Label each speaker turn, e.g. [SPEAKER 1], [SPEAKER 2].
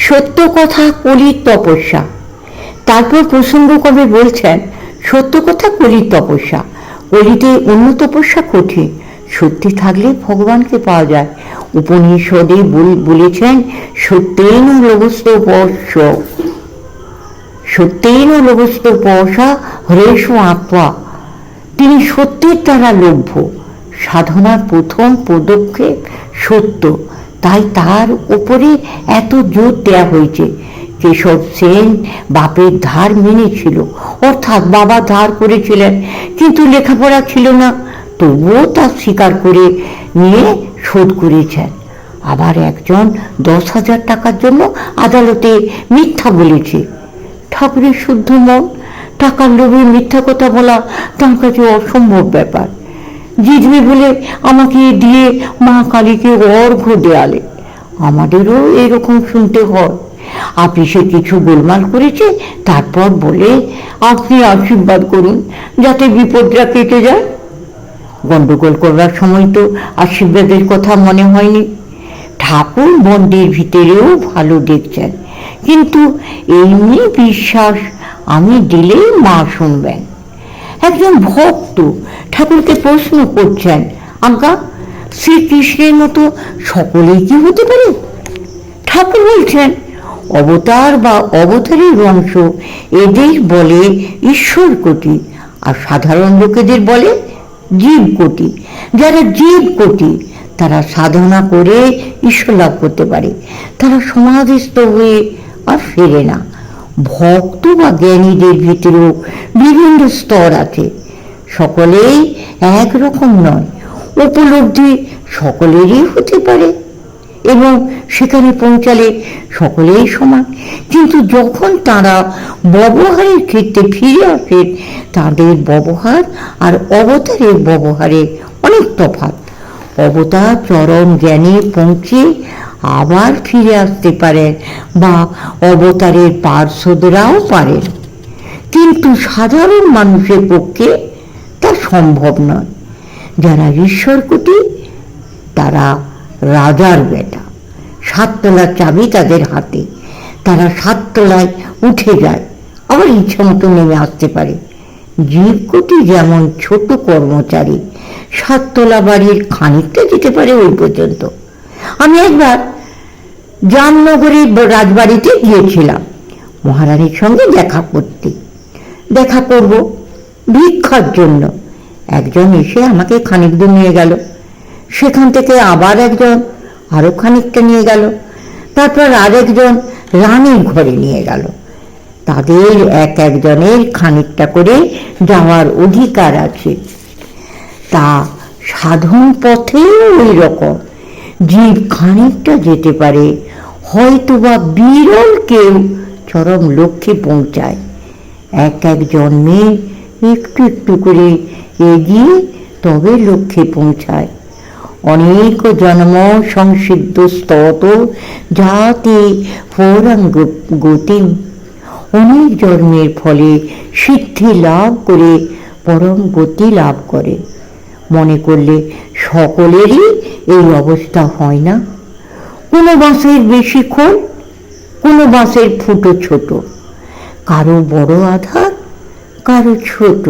[SPEAKER 1] সত্য কথা কলির তপস্যা। তারপর প্রসঙ্গক্রমে বলছেন সত্য কথা কলির তপস্যা, কলিতে অন্য তপস্যা কঠিন, সত্যি থাকলে ভগবানকে পাওয়া যায়। উপনিষদে বলেছেন সত্যেন লোভস্ত বর্ষ, সত্যেন লোভস্ত বর্ষা হরেশ আত্মা। তিনি সত্যের দ্বারা লভ্য। সাধনার প্রথম পদক্ষেপ সত্য, তাই তার উপরে এত জোর দেওয়া হয়েছে। কেশব সেন বাপের ধার মেনেছিল, অর্থাৎ বাবা ধার করেছিলেন, কিন্তু লেখাপড়া ছিল না, তবুও তা স্বীকার করে নিয়ে শোধ করেছেন। আবার একজন 10,000 টাকার জন্য আদালতে মিথ্যা বলেছে। ঠাকুরের শুদ্ধ মন, টাকার লোভে মিথ্যা কথা বলা তার কাছে অসম্ভব ব্যাপার। জিতবে বলে আমাকে দিয়ে মা কালীকে অর্ঘ্য দেয়ালে। আমাদেরও এরকম শুনতে হয়, আপিসে কিছু গোলমাল করেছে, তারপর বলে আপনি আশীর্বাদ করুন যাতে বিপদটা কেটে যায়। গন্ডগোল করবার সময় তো আশীর্বাদের কথা মনে হয়নি। ঠাকুর মন্দির ভিতরেও ভালো দেখছেন, কিন্তু এমনি বিশ্বাস আমি দিলেই মা শুনবেন। একজন ভক্ত ঠাকুরকে প্রশ্ন করছেন, আজ্ঞা শ্রীকৃষ্ণের মতো সকলেই কি হতে পারে? ঠাকুর বলছেন অবতার বা অবতারের বংশ এদের বলে ঈশ্বর কোটি, আর সাধারণ লোকেদের বলে জীব কোটি। যারা জীব কোটি তারা সাধনা করে ঈশ্বর লাভ করতে পারে, তারা সমাধিস্থ হয়ে আর ফেরে না। ভক্ত বা জ্ঞানীদের ভিতরেও বিভিন্ন স্তর আছে, সকলেই একরকম নয়। উপলব্ধি সকলেরই হতে পারে এবং সেখানে পৌঁছালে সকলেই সমান, কিন্তু যখন তারা ব্যবহারের ক্ষেত্রে ফিরে আসেন, তাদের ব্যবহার আর অবতারের ব্যবহারে অনেক তফাৎ। অবতার চরম জ্ঞানে পৌঁছে আবার ফিরে আসতে পারেন, বা অবতারের পার্শ্বদরাও পারেন, কিন্তু সাধারণ মানুষের পক্ষে তা সম্ভব নয়। যারা ঈশ্বর কোটি তারা রাজার বেটা, 7 তলার চাবি তাদের হাতে, তারা 7 তলায় উঠে যায়, আবার ইচ্ছা মতো নেমে আসতে পারে। জীব কোটি যেমন ছোট কর্মচারী, 7 তলা বাড়ির খানিকটা যেতে পারে ওই পর্যন্ত। আমি একবার জামনগরের রাজবাড়িতে গিয়েছিলাম মহারানীর সঙ্গে দেখা করব ভিক্ষার জন্য। একজন এসে আমাকে খানিক দূর নিয়ে গেল, সেখান থেকে আবার একজন আরো খানিকটা নিয়ে গেল, তারপর আরেকজন রানীর ঘরে নিয়ে গেল। তাদের এক একজনের খানিকটা করে যাওয়ার অধিকার আছে। তা সাধন পথেও ওই রকম, জীব খানিকটা যেতে পারে, হয়তোবা বিরল কেউ চরম লক্ষ্যে পৌঁছায়। এক এক জন্মে একটু একটু করে এগিয়ে তবে লক্ষ্যে পৌঁছায়। অনেক জন্ম সংসিদ্ধ স্তত জাতি পৌরাঙ্গ গতি, অনেক জন্মের ফলে সিদ্ধি লাভ করে পরম গতি লাভ করে। মনে করলে সকলেরই এই অবস্থা হয় না। কোনো বাঁশের বেশি খোল, কোনো বাঁশের ফুটো ছোট, কারো বড় আধার, কারো ছোট।